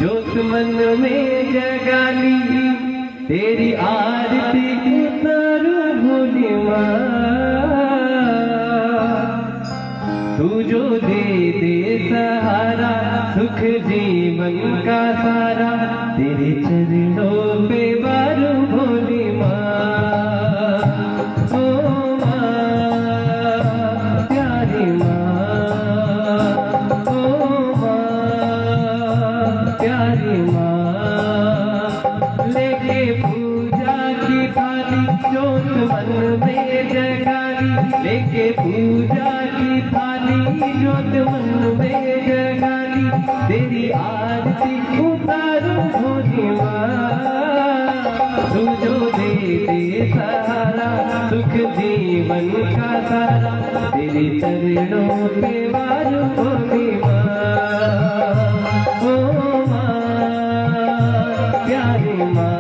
जोत मन में जगाली तेरी आरती उतारूं भोली माँ। तू जो दे दे सहारा सुख जीवन का सारा तेरे चरणों पे वारूं भोली माँ। ओ माँ प्यारी माँ, ओ माँ प्यारी माँ। लेके पूजा की थाली जोत मन में जगाली, लेके पूजा की थाली जोत मन में जगाली तेरी आरती उतारूं भोली माँ। तू जो दे दे सहारा सुख जीवन का सारा तेरे चरणों पे वारूं भोली माँ। ओ माँ प्यारी माँ।